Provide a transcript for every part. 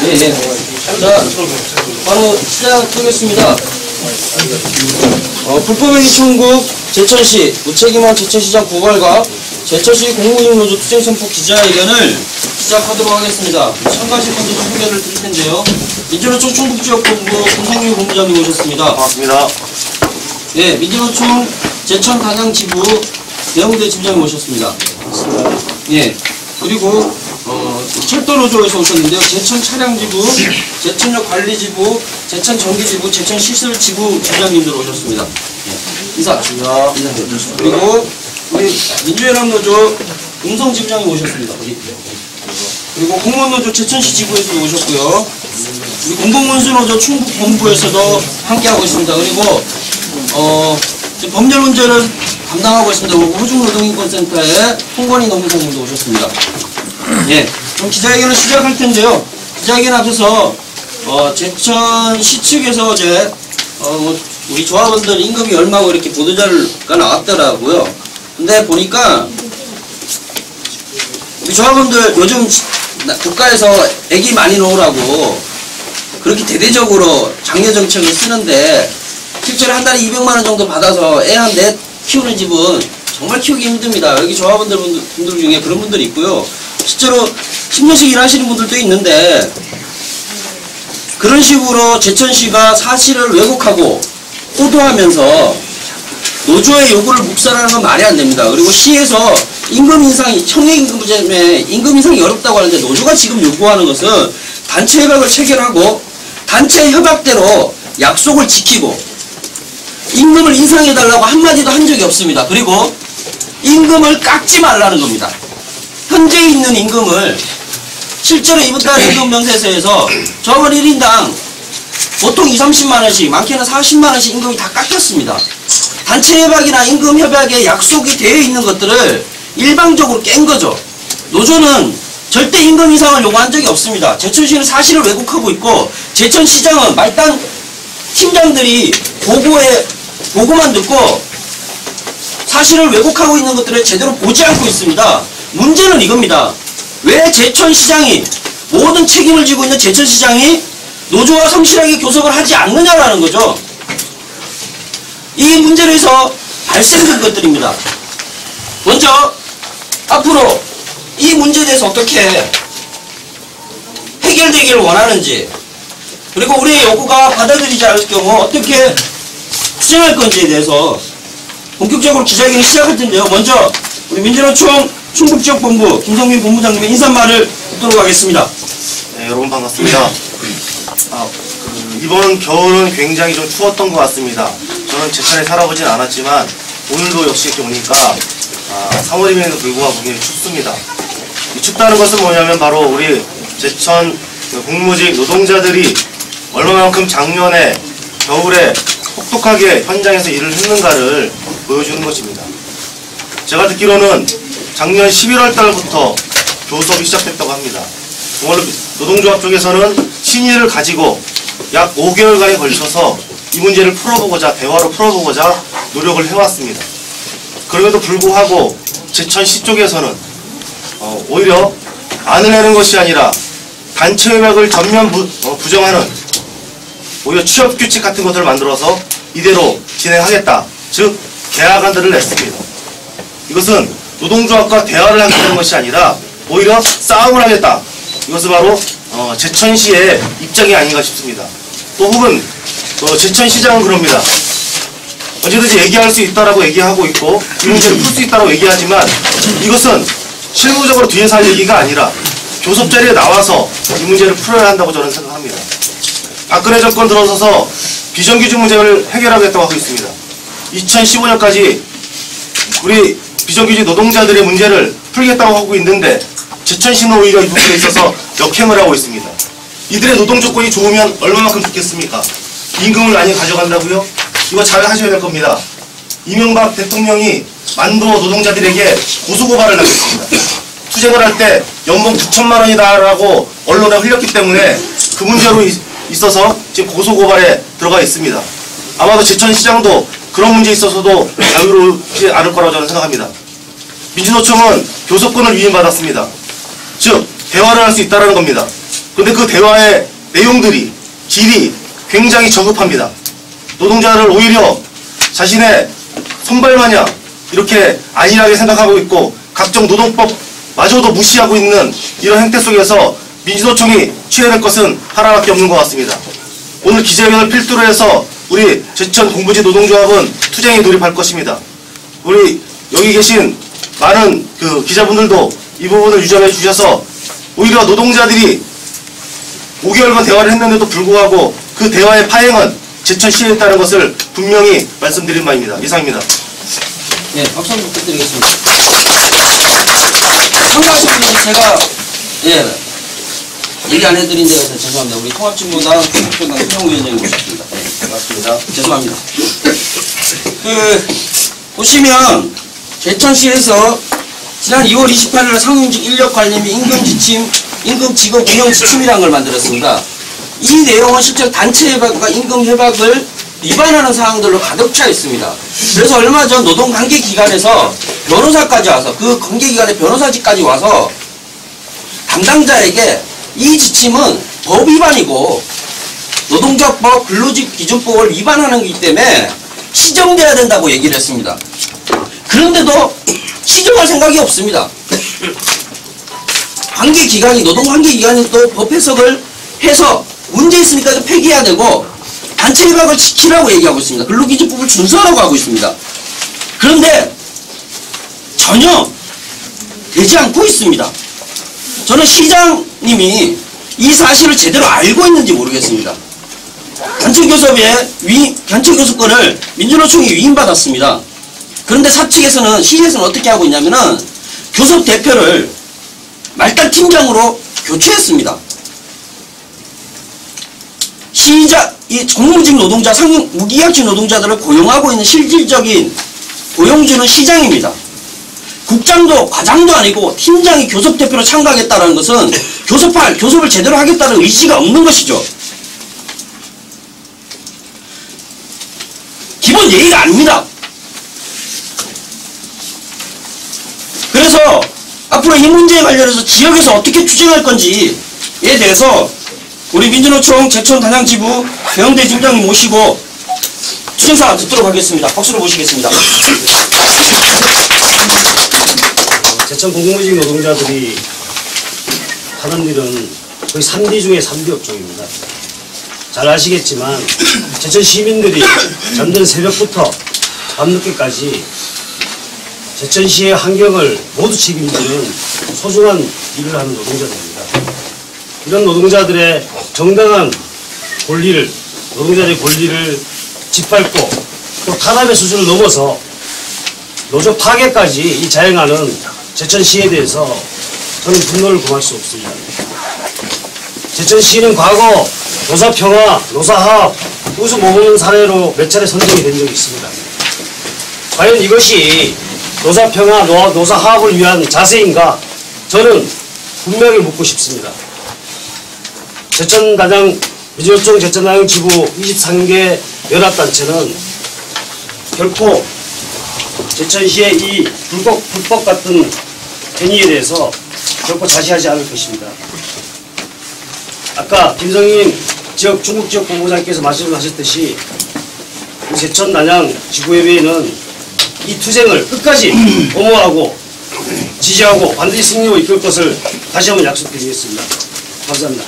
네. 자, 바로 시작하겠습니다. 불법행위 청구 제천시 무책임한 제천시장 고발과 제천시 공무직노조 투쟁선포 기자회견을 시작하도록 하겠습니다. 참가하실 분들 소개를 드릴 텐데요. 민주노총 충북지역본부 김성규 본부장님 오셨습니다. 반갑습니다. 네, 민주노총 제천 단양지부 배영대 지부장님 오셨습니다. 반갑습니다. 예, 그리고 철도노조에서 오셨는데요. 제천 차량지부, 제천역 관리지부, 제천 전기지부, 제천 시설지부 지부장님들 오셨습니다. 예, 인사하십니다. 그리고 우리 민주연합노조 음성지부장님 오셨습니다. 그리고 공무원노조 제천시 지부에서도 오셨고요. 우리 공공운수노조 충북본부에서도 함께하고 있습니다. 그리고 지금 법률 문제를 담당하고 있습니다. 호중노동인권센터의 홍건희 노무사님도 오셨습니다. 예, 그럼 기자회견을 시작할 텐데요. 기자회견 앞에서 제천시 측에서 이제 우리 조합원들 임금이 얼마고 이렇게 보도자료가 나왔더라고요. 근데 보니까 우리 조합원들 요즘 국가에서 애기 많이 놓으라고 그렇게 대대적으로 장려 정책을 쓰는데 실제로 한 달에 200만 원 정도 받아서 애 한 넷 키우는 집은 정말 키우기 힘듭니다. 여기 조합원들 분들 중에 그런 분들이 있고요. 실제로 10년씩 일하시는 분들도 있는데 그런 식으로 제천시가 사실을 왜곡하고 호도하면서 노조의 요구를 묵살하는 건 말이 안 됩니다. 그리고 시에서 임금 인상이 청약임금 때문에 임금 인상이 어렵다고 하는데 노조가 지금 요구하는 것은 단체 협약을 체결하고 단체 협약대로 약속을 지키고 임금을 인상해달라고 한마디도 한 적이 없습니다. 그리고 임금을 깎지 말라는 겁니다. 현재 있는 임금을 실제로 이번 달 임금 명세서에서 저번 1인당 보통 20-30만원씩 많게는 40만원씩 임금이 다 깎였습니다. 단체 협약이나 임금 협약에 약속이 되어 있는 것들을 일방적으로 깬 거죠. 노조는 절대 임금 인상을 요구한 적이 없습니다. 제천시는 사실을 왜곡하고 있고 제천시장은 말단 팀장들이 보고만 듣고 사실을 왜곡하고 있는 것들을 제대로 보지 않고 있습니다. 문제는 이겁니다. 왜 제천시장이 모든 책임을 지고 있는 제천시장이 노조와 성실하게 교섭을 하지 않느냐라는 거죠. 이 문제로 해서 발생된 것들입니다. 먼저 앞으로 이 문제에 대해서 어떻게 해결되기를 원하는지 그리고 우리의 요구가 받아들이지 않을 경우 어떻게 수행할 건지에 대해서 본격적으로 기자회견을 시작할 텐데요. 먼저 우리 민주노총 충북지역본부 김성규 본부장님의 인사말을 듣도록 하겠습니다. 네, 여러분 반갑습니다. 이번 겨울은 굉장히 좀 추웠던 것 같습니다. 저는 제천에 살아보진 않았지만 오늘도 역시 이렇게 오니까 3월임에도 불구하고 굉장히 춥습니다. 이 춥다는 것은 뭐냐면 바로 우리 제천 공무직 노동자들이 얼마만큼 작년에 겨울에 혹독하게 현장에서 일을 했는가를 보여주는 것입니다. 제가 듣기로는 작년 11월 달부터 교섭이 시작됐다고 합니다. 정말로 노동조합 쪽에서는 신의를 가지고 약 5개월간에 걸쳐서 이 문제를 풀어보고자 대화로 풀어보고자 노력을 해왔습니다. 그럼에도 불구하고 제천시 쪽에서는 오히려 안을 내는 것이 아니라 단체 협약을 전면 부정하는 오히려 취업규칙 같은 것들을 만들어서 이대로 진행하겠다. 즉 계약안들을 냈습니다. 이것은 노동조합과 대화를 하겠다는 것이 아니라 오히려 싸움을 하겠다. 이것은 바로 제천시의 입장이 아닌가 싶습니다. 또 혹은 제천시장은 그럽니다. 언제든지 얘기할 수 있다라고 얘기하고 있고 이 문제를 풀 수 있다라고 얘기하지만 이것은 실무적으로 뒤에서 할 얘기가 아니라 교섭 자리에 나와서 이 문제를 풀어야 한다고 저는 생각합니다. 박근혜 정권 들어서서 비정규직 문제를 해결하겠다고 하고 있습니다. 2015년까지 우리 비정규직 노동자들의 문제를 풀겠다고 하고 있는데 제천시는 오히려 이 부분에 있어서 역행을 하고 있습니다. 이들의 노동 조건이 좋으면 얼마만큼 좋겠습니까? 임금을 많이 가져간다고요? 이거 잘 하셔야 될 겁니다. 이명박 대통령이 만도 노동자들에게 고소고발을 하겠습니다. 투쟁을 할 때 연봉 9천만 원이다라고 언론에 흘렸기 때문에 그 문제로 있어서 지금 고소고발에 들어가 있습니다. 아마도 제천시장도 그런 문제에 있어서도 자유롭지 않을 거라고 저는 생각합니다. 민주노총은 교섭권을 위임받았습니다. 즉 대화를 할 수 있다는 겁니다. 그런데 그 대화의 내용들이 질이 굉장히 저급합니다. 노동자를 오히려 자신의 손발마냥 이렇게 안일하게 생각하고 있고 각종 노동법마저도 무시하고 있는 이런 행태 속에서 민주노총이 취해야 될 것은 하나밖에 없는 것 같습니다. 오늘 기자회견을 필두로 해서 우리 제천 공부지 노동조합은 투쟁에 돌입할 것입니다. 우리 여기 계신 많은 그 기자분들도 이 부분을 유념해 주셔서 오히려 노동자들이 5개월간 대화를 했는데도 불구하고 그 대화의 파행은 제천시에 있다는 것을 분명히 말씀드린 바입니다. 이상입니다. 네, 박수 한번 부탁드리겠습니다. 참가하신 분들 제가, 예, 얘기 안 해드린 데 대해서 죄송합니다. 우리 통합진보당, 통합정당 수영위원장님 모셨습니다. 네, 반갑습니다. 죄송합니다. 보시면, 제천시에서 지난 2월 28일 상임직 인력관리 및 임금지침, 임금직업 운영지침이라는 걸 만들었습니다. 이 내용은 실제로 단체협약과 임금협약을 위반하는 사항들로 가득 차 있습니다. 그래서 얼마 전 노동관계기관에서 변호사까지 와서 그 관계기관의 변호사직까지 와서 담당자에게 이 지침은 법 위반이고 노동조합법 근로기준법을 위반하는 것이기 때문에 시정돼야 된다고 얘기를 했습니다. 그런데도 시정할 생각이 없습니다. 관계기관이 노동관계기관이 또 법 해석을 해서 문제 있으니까 이거 폐기해야 되고 단체 협약을 지키라고 얘기하고 있습니다. 근로기준법을 준수하라고 하고 있습니다. 그런데 전혀 되지 않고 있습니다. 저는 시장님이 이 사실을 제대로 알고 있는지 모르겠습니다. 단체교섭권을 민주노총이 위임받았습니다. 그런데 사측에서는 시에서는 어떻게 하고 있냐면은 교섭 대표를 말단 팀장으로 교체했습니다. 이 정무직 노동자, 무기약직 노동자들을 고용하고 있는 실질적인 고용주는 시장입니다. 국장도 과장도 아니고 팀장이 교섭 대표로 참가하겠다는 것은 교섭을 제대로 하겠다는 의지가 없는 것이죠. 기본 예의가 아닙니다. 그래서 앞으로 이 문제에 관련해서 지역에서 어떻게 추진할 건지에 대해서 우리 민주노총 제천 단양지부 배영대 팀장님 모시고 추진사항 듣도록 하겠습니다. 박수로 모시겠습니다. 제천 공무직 노동자들이 하는 일은 거의 3D 중에 3D 업종입니다. 잘 아시겠지만 제천 시민들이 잠든 새벽부터 밤늦게까지 제천시의 환경을 모두 책임지는 소중한 일을 하는 노동자들입니다. 이런 노동자들의 정당한 권리를, 노동자들의 권리를 짓밟고 또 탄압의 수준을 넘어서 노조 파괴까지 이 자행하는 제천시에 대해서 저는 분노를 금할 수 없습니다. 제천시는 과거 노사평화, 노사합, 우수 모범 사례로 몇 차례 선정이 된 적이 있습니다. 과연 이것이 노사평화, 노사합을 위한 자세인가? 저는 분명히 묻고 싶습니다. 제천단양, 민주노총 제천단양 지부 23개 연합단체는 결코 제천시의 이 불법 같은 행위에 대해서 결코 자시하지 않을 것입니다. 아까 김성임 중국 지역 본부장께서 말씀하셨듯이 제천 단양 지구협의회는 이 투쟁을 끝까지 옹호하고 지지하고 반드시 승리로 이끌 것을 다시 한번 약속드리겠습니다. 감사합니다.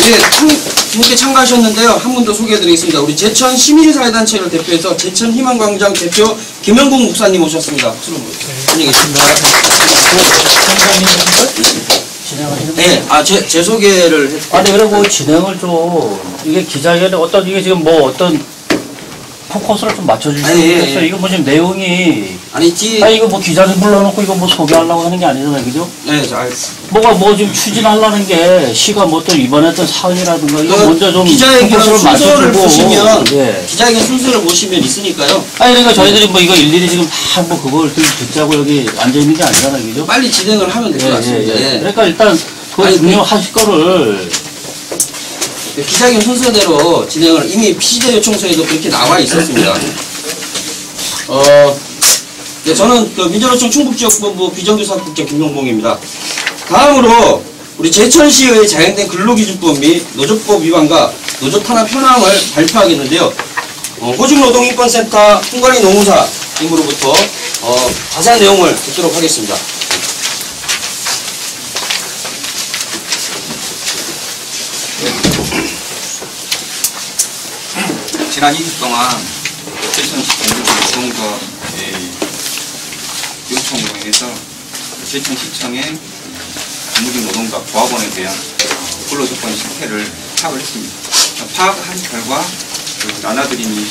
예, 두 분께 참가하셨는데요. 한 분 더 소개해드리겠습니다. 우리 제천 시민사회단체를 대표해서 제천 희망광장 대표 김영국 목사님 오셨습니다. 박수로 환영했습니다. 네, 제 소개를 했. 아니 그리고 진행을 좀 이게 기자회견에 이게 지금 어떤 포커스를 좀 맞춰주시면 좋겠어요. 이거 뭐 지금 내용이 이거 뭐 기자들 불러놓고 이거 뭐 소개하려고 하는 게 아니잖아요, 그죠? 네, 알겠습니다. 뭐가 지금 추진하려는 게 시가 또 이번했던 사안이라든가 이거 먼저 좀 기자회견 포커스를 순서를 맞춰주고 보시면 예. 기자회견 순서를 보시면 있으니까요. 그러니까 저희들이 이거 일일이 지금 다 그걸 듣자고 여기 앉아 있는 게 아니잖아요, 그죠? 빨리 진행을 하면 될 것 같습니다. 예. 그러니까 일단 그 중요하실 거를 기자회견 순서대로 진행을 이미 피시대 요청서에도 그렇게 나와 있었습니다. 네, 저는 그 민주노총 충북지역본부 비정규사국장 김용봉입니다. 다음으로 우리 제천시의 자행된 근로기준법 및 노조법 위반과 노조 탄압 현황을 발표하겠는데요. 호직노동인권센터 홍관리 노무사님으로부터 자세한 내용을 듣도록 하겠습니다. 지난 2주 동안 제천시 노동조합 요청으로 인해서 제천시청의 근로직 노동조합 조합원에 대한 근로조건 실태를 파악을 했습니다. 파악한 결과 나눠드린 이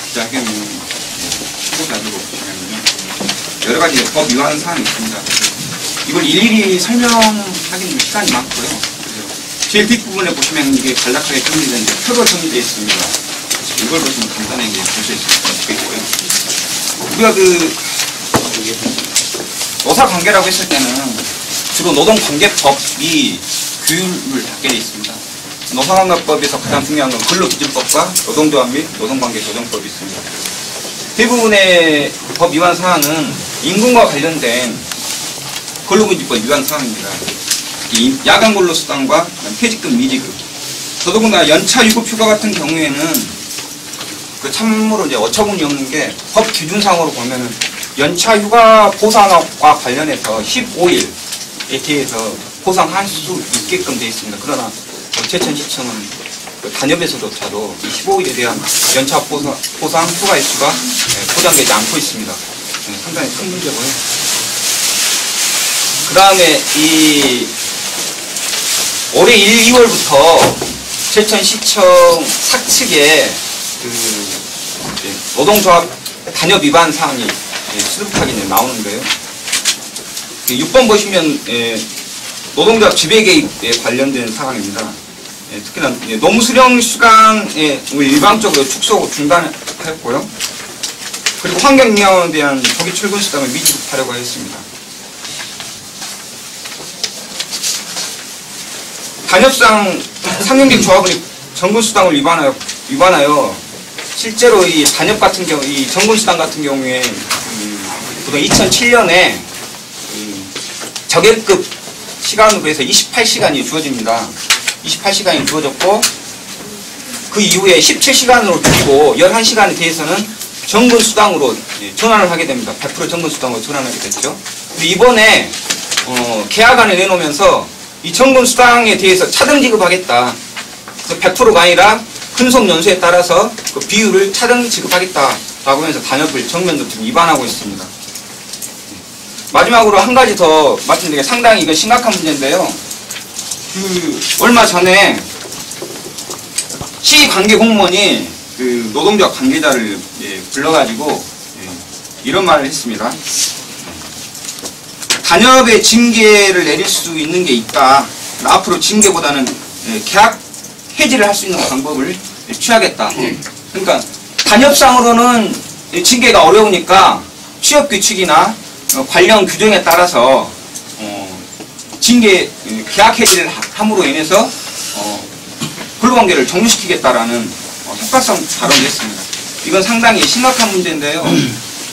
기자회견 후보자들로 보시면요, 여러 가지 법 위반 사항이 있습니다. 이걸 일일이 설명하기는 시간이 많고요. 그래서 제일 뒷부분에 보시면 이게 간략하게 정리된 표로 정리되어 있습니다. 이걸 보시면 간단하게 볼 수 있겠고요. 우리가 노사 관계라고 했을 때는 주로 노동관계법이 규율을 받게 되어 있습니다. 노사관계법에서 가장 중요한 건 근로기준법과 노동조합 및 노동관계 조정법이 있습니다. 대부분의 법 위반 사항은 임금과 관련된 근로기준법 위반 사항입니다. 특히 야간 근로수당과 퇴직금 미지급, 더더군다나 연차 유급 휴가 같은 경우에는 참으로 이제 어처구니 없는 게 법 기준상으로 보면은 연차 휴가 보상과 관련해서 15일에 대해서 보상할 수 있게끔 되어 있습니다. 그러나 제천시청은 단협에서조차도 15일에 대한 연차 보상 휴가 일수가 보장되지 않고 있습니다. 상당히 큰 문제고요. 그 다음에 올해 1, 2월부터 제천시청 사측에 노동조합 단협 위반 사항이 수두룩하게 나오는데요. 6번 보시면 노동조합 지배 개입에 관련된 사항입니다. 특히나 노무 수령 시간에 일방적으로 축소 중단하였고요. 그리고 환경영향에 대한 조기 출근 수당을 미지급하려고 했습니다. 단협상 상용직 조합원이 정근수당을 위반하여 실제로 이 단협 같은 경우, 이 정근수당 같은 경우에 보통 2007년에 저계급 시간으로 해서 28시간이 주어집니다. 28시간이 주어졌고 그 이후에 17시간으로 줄이고 11시간에 대해서는 정근수당으로 전환을 하게 됩니다. 100% 정근수당으로 전환하게 됐죠. 근데 이번에 계약안을 내놓으면서 이 정근수당에 대해서 차등 지급하겠다. 100%가 아니라 근속 연수에 따라서 그 비율을 차등 지급하겠다라고 하면서 단협을 정면으로 위반하고 있습니다. 마지막으로 한 가지 더 말씀드리면 상당히 이건 심각한 문제인데요. 얼마 전에 시관계 공무원이 노동조합 관계자를 불러가지고 이런 말을 했습니다. 단협의 징계를 내릴 수 있는 게 있다. 앞으로 징계보다는 계약 해지를 할 수 있는 방법을 취하겠다. 그러니까 단협상으로는 징계가 어려우니까 취업규칙이나 관련 규정에 따라서 징계 계약 해지를 함으로 인해서 근로관계를 종료시키겠다라는 효과성 발언을 했습니다. 이건 상당히 심각한 문제인데요.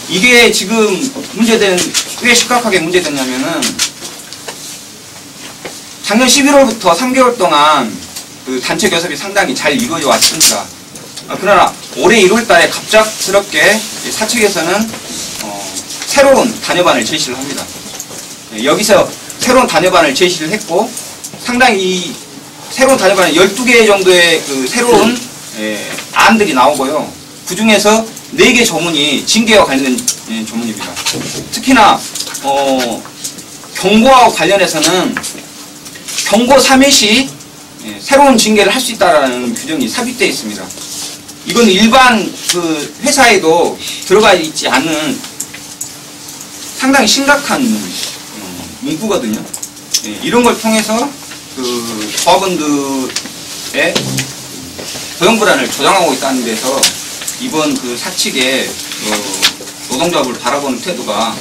이게 지금 왜 심각하게 문제됐냐면은 작년 11월부터 3개월 동안 단체 교섭이 상당히 잘 이루어져 왔습니다. 그러나 올해 1월 달에 갑작스럽게 사측에서는 새로운 단협안을 제시를 합니다. 여기서 새로운 단협안을 제시를 했고 상당히 이 새로운 단협안에 12개 정도의 새로운 안들이 나오고요. 그 중에서 4개 조문이 징계와 관련된 조문입니다. 특히나 경고와 관련해서는 경고 3일 시 새로운 징계를 할 수 있다는 규정이 삽입되어 있습니다. 이건 일반 회사에도 들어가 있지 않은 상당히 심각한 문구거든요. 이런 걸 통해서 조합원들의 고용불안을 조장하고 있다는 데서 이번 사측의 노동조합을 바라보는 태도가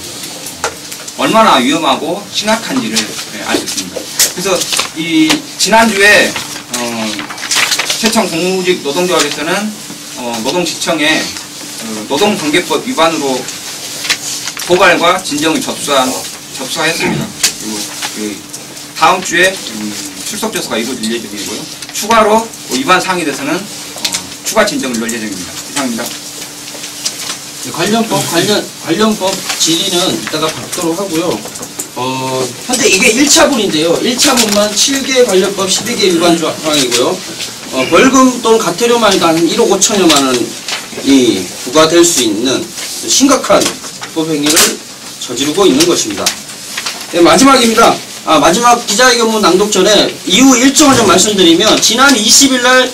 얼마나 위험하고 심각한지를 알 수 있습니다. 그래서 지난주에 제천 공무직 노동조합에서는 노동지청에 노동관계법 위반으로 고발과 진정을 접수하였습니다. 그리고 다음 주에 출석 조사가 이루어질 예정이고요. 추가로 위반 사항에 대해서는 추가 진정을 넣을 예정입니다. 이상입니다. 관련법 질의는 이따가 받도록 하고요. 현재 이게 1차분인데요. 1차분만 7개 관련법 12개 위반 조항이고요. 벌금 또는 과태료만 한 1억 5천여만 원이 부과될 수 있는 심각한 법행위를 저지르고 있는 것입니다. 네, 마지막입니다. 마지막 기자회견문 낭독 전에 이후 일정을 좀 말씀드리면 지난 20일 날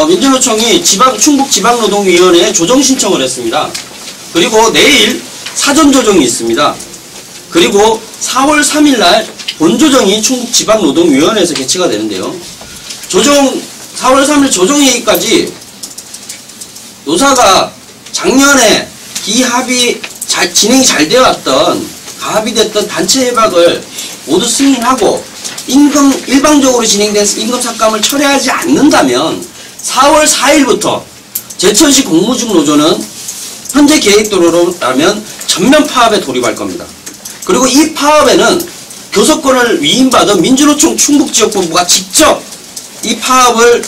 민주노총이 충북지방노동위원회에 조정 신청을 했습니다. 그리고 내일 사전 조정이 있습니다. 그리고 4월 3일 날 본조정이 충북지방노동위원회에서 개최가 되는데요. 4월 3일 조정회의까지 노사가 작년에 기합의 진행이 잘 되어왔던 가합의됐던 단체 협약을 모두 승인하고 일방적으로 진행된 임금 삭감을 철회하지 않는다면 4월 4일부터 제천시 공무직 노조는 현재 계획대로라면 전면 파업에 돌입할 겁니다. 그리고 이 파업에는 교섭권을 위임받은 민주노총 충북지역본부가 직접 이 파업을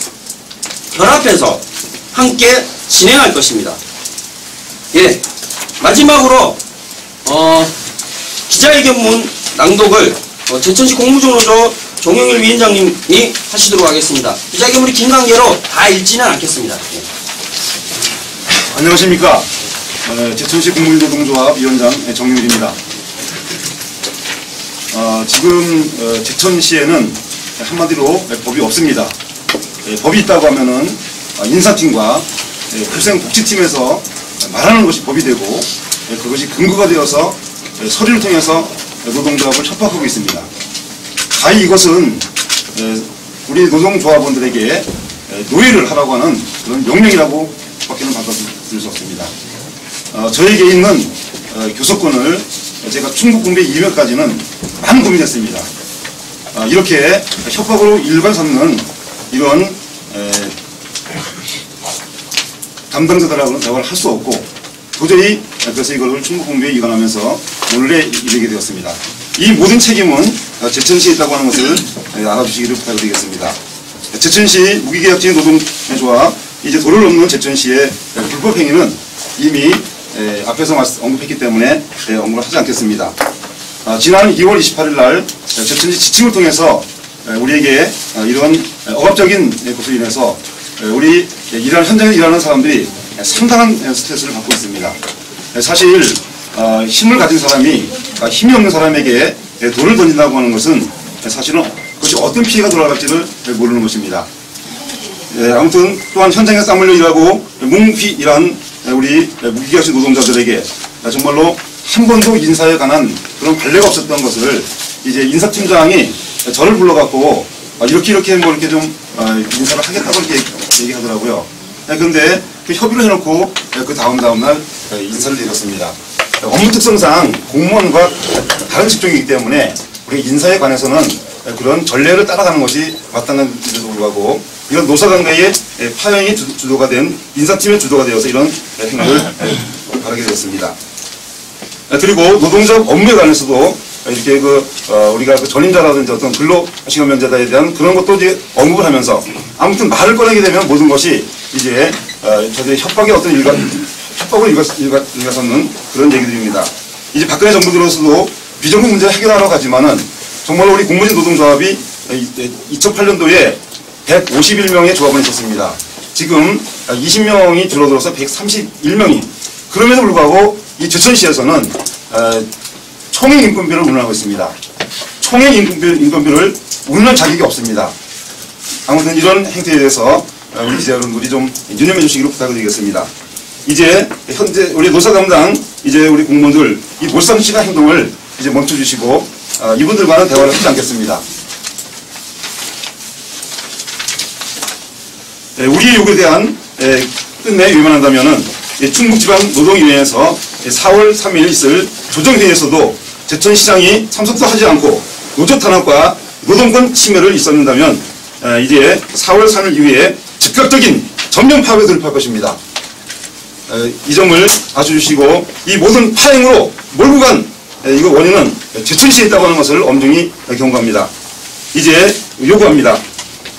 결합해서 함께 진행할 것입니다. 예, 마지막으로 기자회견문 낭독을 제천시 공무직노조 정영일 위원장님이 하시도록 하겠습니다. 기자회견문이 긴 관계로 다 읽지는 않겠습니다. 예. 안녕하십니까. 제천시 공무직노동조합 위원장 정영일입니다. 지금 제천시에는 한마디로 법이 없습니다. 법이 있다고 하면은 인사팀과 국생복지팀에서 말하는 것이 법이 되고 그것이 근거가 되어서 서류를 통해서 노동조합을 협박하고 있습니다. 가히 이것은 우리 노동조합원들에게 노예를 하라고 하는 그런 명령이라고 밖에는 받아들일 수 없습니다. 저에게 있는 교섭권을 제가 충북공배 이면까지는 많은 고민했습니다. 이렇게 협박으로 일관 삼는 이런 담당자들하고는 대화를 할 수 없고 도저히 그래서 이걸 충북공배에 이관하면서 오늘에 이르게 되었습니다. 이 모든 책임은 제천시에 있다고 하는 것을 알아주시기를 부탁드리겠습니다. 제천시 무기계약직 노동조합 이제 도를 넘는 제천시의 불법행위는 이미 앞에서 언급했기 때문에 언급을 하지 않겠습니다. 지난 2월 28일 날 제천시 지침을 통해서 우리에게 이런 억압적인 것으로 인해서 우리 현장에 일하는 사람들이 상당한 스트레스를 받고 있습니다. 사실 힘을 가진 사람이 힘이 없는 사람에게 돌을 던진다고 하는 것은 사실은 그것이 어떤 피해가 돌아갈지를 모르는 것입니다. 아무튼 또한 현장에서 땀 흘려 일하고 뭉피일한 우리 무기계약직 노동자들에게 정말로 한 번도 인사에 관한 그런 관례가 없었던 것을 이제 인사팀장이 저를 불러갖고 이렇게 뭐 이렇게 좀 인사를 하겠다고 이렇게 얘기하더라고요. 그런데 그 협의를 해놓고 그 다음날 인사를 드렸습니다. 업무 특성상 공무원과 다른 직종이기 때문에 우리 인사에 관해서는 그런 전례를 따라가는 것이 마땅한데도 불구하고 이런 노사관계의 파행이 주도가 된 인사팀의 주도가 되어서 이런 행위를 바라게 되었습니다. 그리고 노동자 업무에 관해서도 이렇게 우리가 전임자라든지 어떤 근로시간 면제자에 대한 그런 것도 이제 언급을 하면서 아무튼 말을 꺼내게 되면 모든 것이 이제 저들의 협박의 어떤 협박을 일가섰는 그런 얘기들입니다. 이제 박근혜 정부 들어서도 비정규 문제를 해결하러 가지만은 정말로 우리 공무직 노동조합이 2008년도에 151명의 조합원이 있었습니다. 지금 20명이 줄어들어서 131명이. 그럼에도 불구하고 이 제천시에서는 총액 인건비를 운운하고 있습니다. 총액 인건비를 운운할 자격이 없습니다. 아무튼 이런 행태에 대해서 우리 기자 여러분들이 좀 유념해 주시기를 부탁드리겠습니다. 이제 현재 우리 노사 담당 이제 우리 공무원들 이 몰상식한 행동을 이제 멈춰주시고 이분들과는 대화를 하지 않겠습니다. 우리의 요구에 대한 끝내 위반한다면은 충북지방노동위원회에서 4월 3일 있을 조정회의에서도 제천시장이 참석도 하지 않고 노조 탄압과 노동권 침해를 있었는다면 이제 4월 3일 이후에 즉각적인 전면 파업에 돌입할 것입니다. 이 점을 아셔주시고 이 모든 파행으로 몰고 간 이거 원인은 제천시에 있다고 하는 것을 엄중히 경고합니다. 이제 요구합니다.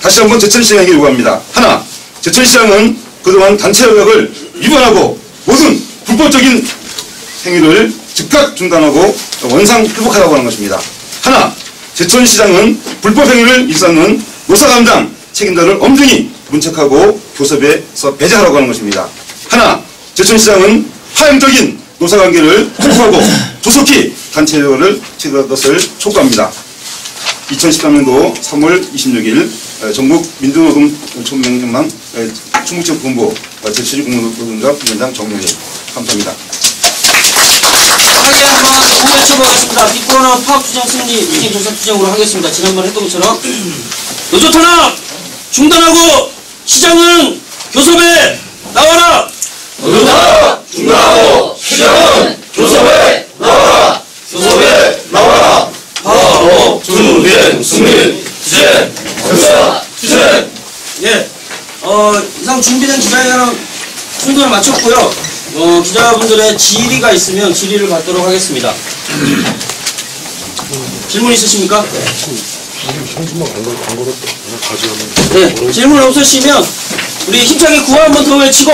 다시 한번 제천시장에게 요구합니다. 하나, 제천시장은 그동안 단체협약을 위반하고 모든 불법적인 행위를 즉각 중단하고 원상 회복하라고 하는 것입니다. 하나, 제천시장은 불법 행위를 일삼는 노사감당 책임자를 엄중히 문책하고 교섭에서 배제하라고 하는 것입니다. 하나, 제천시장은 파행적인 노사관계를 철수하고 조속히 단체협약을 체결할 것을 촉구합니다. 2013년도 3월 26일 전국 민주노동총명령망 충북지역본부 제76공무노동자 위원장 정명희. 감사합니다. 하게 한번 공부 외쳐보겠습니다. 비코로나 파업투쟁 승리 투쟁 결사투쟁으로 하겠습니다. 지난번 했던 것처럼 노조 탄압 중단하고 시장은 교섭에 나와라. 노조 탄압 중단하고 시장은 교섭에 나와라. 교섭에 나와라. 파업 투쟁 승리 투쟁 결사 투쟁. 예, 이상 준비된 기자회견은 충분히 마쳤고요. 기자분들의 질의가 있으면 질의를 받도록 하겠습니다. 질문 있으십니까? 네, 질문 없으시면 우리 힘차게 구호 한번 더 외치고